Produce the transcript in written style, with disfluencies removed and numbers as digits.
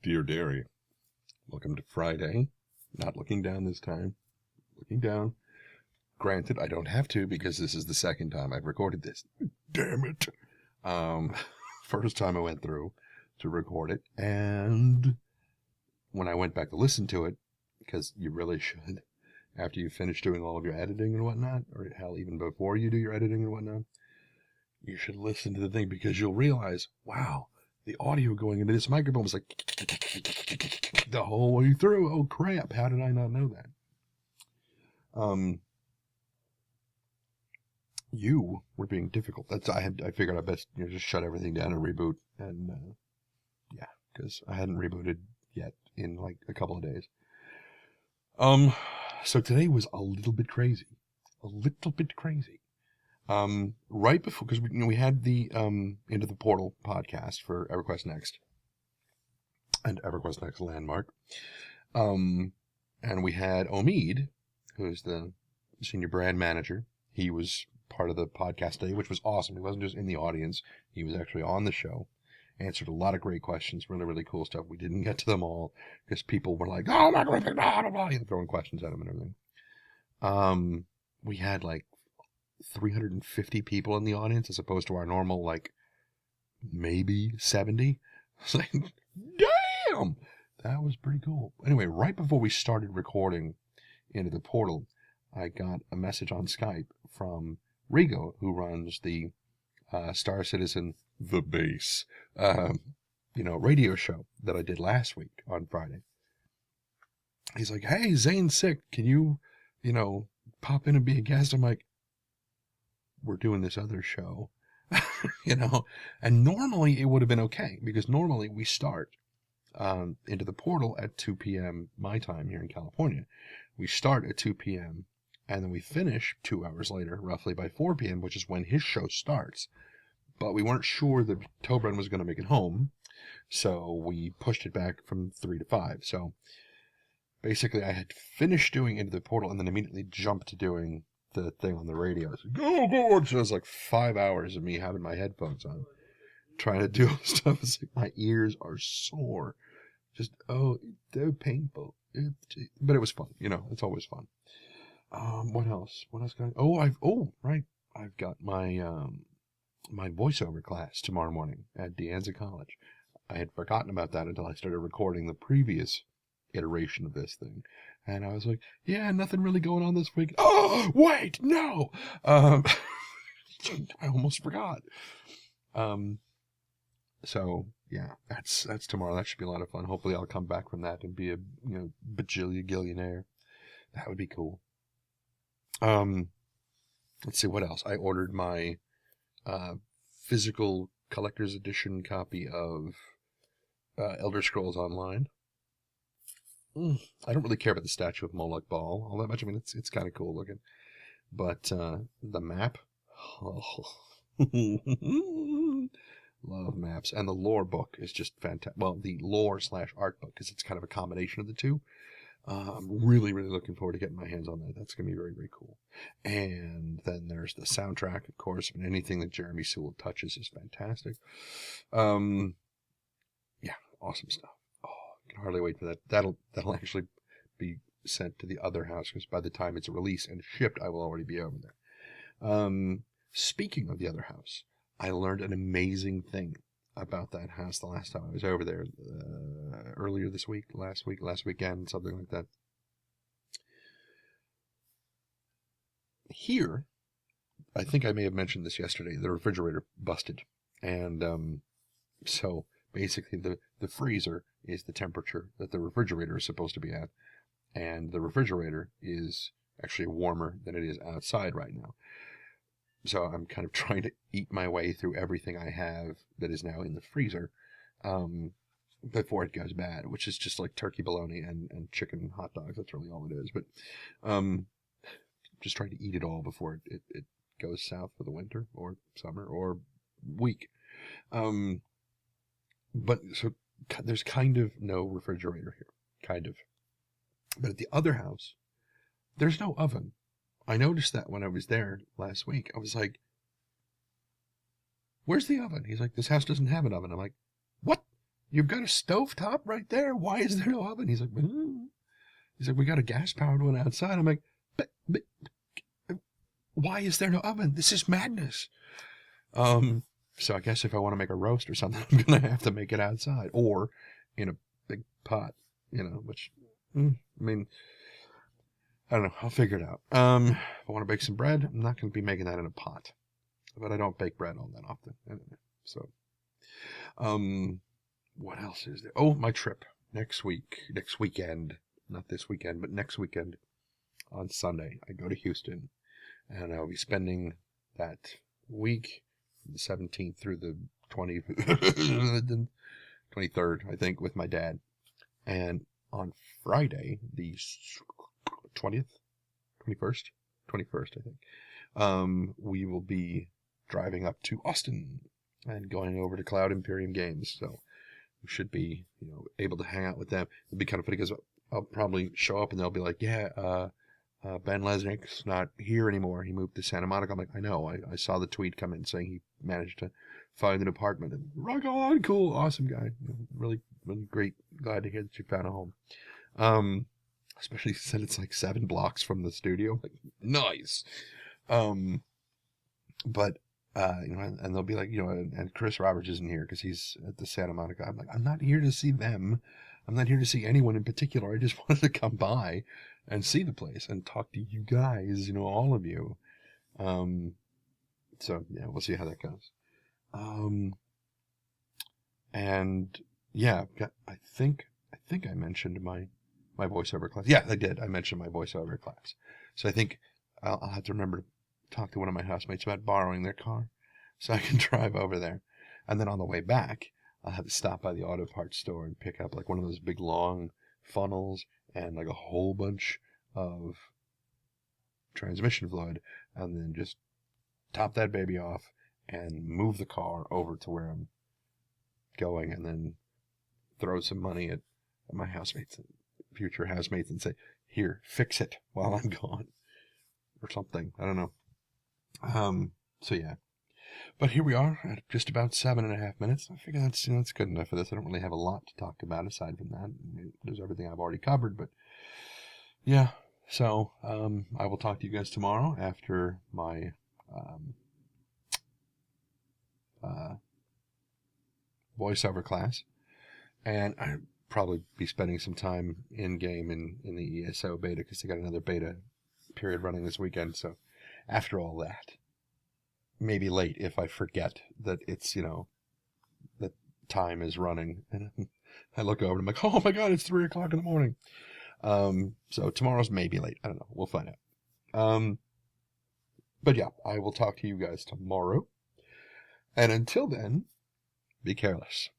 Dear Derry, welcome to Friday. Not looking down this time. Looking down. Granted, I don't have to because this is the second time I've recorded this. Damn it. First time I went through to record it, and when I went back to listen to it, because you really should, after you finish doing all of your editing and whatnot, or hell, even before you do your editing and whatnot, you should listen to the thing because you'll realize, wow, the audio going into this microphone was like the whole way through. Oh crap, how did I not know that? You were being difficult. I figured I best just shut everything down and reboot, and yeah, because I hadn't rebooted yet in like a couple of days. So today was a little bit crazy. Right before, because we had the Into the Portal podcast for EverQuest Next and EverQuest Next Landmark, and we had Omid, who's the senior brand manager. He was part of the podcast today, which was awesome. He wasn't just in the audience; he was actually on the show. Answered a lot of great questions, really, really cool stuff. We didn't get to them all because people were like, "Oh my God, blah, blah, blah," throwing questions at him and everything. We had like 350 people in the audience as opposed to our normal, like, maybe 70. It's like, damn! That was pretty cool. Anyway, right before we started recording Into the Portal, I got a message on Skype from Rigo, who runs the Star Citizen The Base, radio show that I did last week on Friday. He's like, "Hey, Zane's sick. Can you, pop in and be a guest?" I'm like, "We're doing this other show," and normally it would have been okay because normally we start Into the Portal at 2 p.m. my time here in California. We start at 2 p.m. and then we finish 2 hours later, roughly by 4 p.m., which is when his show starts. But we weren't sure that Tobren was going to make it home, so we pushed it back from 3 to 5. So basically I had finished doing Into the Portal and then immediately jumped to doing the thing on the radio. It's like, oh God! So it was like 5 hours of me having my headphones on, trying to do stuff. It's like my ears are sore. Just, they're painful. But it was fun. It's always fun. What else? What else got? I've got my my voiceover class tomorrow morning at De Anza College. I had forgotten about that until I started recording the previous iteration of this thing. And I was like, yeah, nothing really going on this week. Oh, wait, no! I almost forgot. So, yeah, that's tomorrow. That should be a lot of fun. Hopefully I'll come back from that and be a, bajillionaire. That would be cool. Let's see, what else? I ordered my physical collector's edition copy of Elder Scrolls Online. I don't really care about the statue of Moloch Ball all that much. I mean, it's kind of cool looking. But the map, love maps. And the lore book is just fantastic. Well, the lore/art book, because it's kind of a combination of the two. I'm really, really looking forward to getting my hands on that. That's going to be very, very cool. And then there's the soundtrack, of course. And anything that Jeremy Sewell touches is fantastic. Yeah, awesome stuff. Oh, I can hardly wait for that. That'll actually be sent to the other house, because by the time it's released and shipped, I will already be over there. Speaking of the other house, I learned an amazing thing about that house the last time I was over there, earlier this week, last weekend, something like that. Here, I think I may have mentioned this yesterday, the refrigerator busted. And so basically the freezer is the temperature that the refrigerator is supposed to be at. And the refrigerator is actually warmer than it is outside right now. So I'm kind of trying to eat my way through everything I have that is now in the freezer before it goes bad, which is just like turkey bologna and chicken hot dogs. That's really all it is. But just trying to eat it all before it goes south for the winter or summer or week. But so there's kind of no refrigerator here. Kind of. But at the other house, there's no oven. I noticed that when I was there last week. I was like, where's the oven? He's like, this house doesn't have an oven. I'm like, what? you've got a stovetop right there. Why is there no oven? He's like, we got a gas-powered one outside. I'm like, but why is there no oven? This is madness. So I guess if I want to make a roast or something, I'm going to have to make it outside or in a big pot, which, I mean, I don't know. I'll figure it out. If I want to bake some bread, I'm not going to be making that in a pot, but I don't bake bread all that often. So, what else is there? Oh, my trip next weekend, not this weekend, but next weekend on Sunday, I go to Houston and I'll be spending that week, the 17th through the 23rd, I think, with my dad. And on Friday, the 21st, I think, we will be driving up to Austin and going over to Cloud Imperium Games. So we should be, able to hang out with them. It'll be kind of funny because I'll probably show up and they'll be like, yeah, Ben Lesnick's not here anymore. He moved to Santa Monica. I'm like, I know. I saw the tweet come in saying he managed to find an apartment. And rock on, cool, awesome guy. Really, really great. Glad to hear that you found a home. Especially since it's like 7 blocks from the studio. Like, nice. But and they'll be like, and Chris Roberts isn't here because he's at the Santa Monica. I'm like, I'm not here to see them. I'm not here to see anyone in particular. I just wanted to come by and see the place and talk to you guys, all of you. So yeah, we'll see how that goes. And yeah, I think I mentioned my voiceover class. Yeah, I did. I mentioned my voiceover class. So I think I'll have to remember to talk to one of my housemates about borrowing their car so I can drive over there. And then on the way back, I'll have to stop by the auto parts store and pick up like one of those big long funnels and like a whole bunch of transmission fluid, and then just top that baby off and move the car over to where I'm going, and then throw some money at my housemates, future housemates, and say, here, fix it while I'm gone, or something. I don't know. So yeah. But here we are at just about 7.5 minutes. I figure that's good enough for this. I don't really have a lot to talk about aside from that. There's everything I've already covered, but yeah. So I will talk to you guys tomorrow after my voiceover class, and I'll probably be spending some time in game in the ESO beta because they got another beta period running this weekend. So after all that, maybe late if I forget that it's, that time is running. And I look over and I'm like, oh my God, it's 3 o'clock in the morning. So tomorrow's maybe late. I don't know. We'll find out. But yeah, I will talk to you guys tomorrow. And until then, be careless.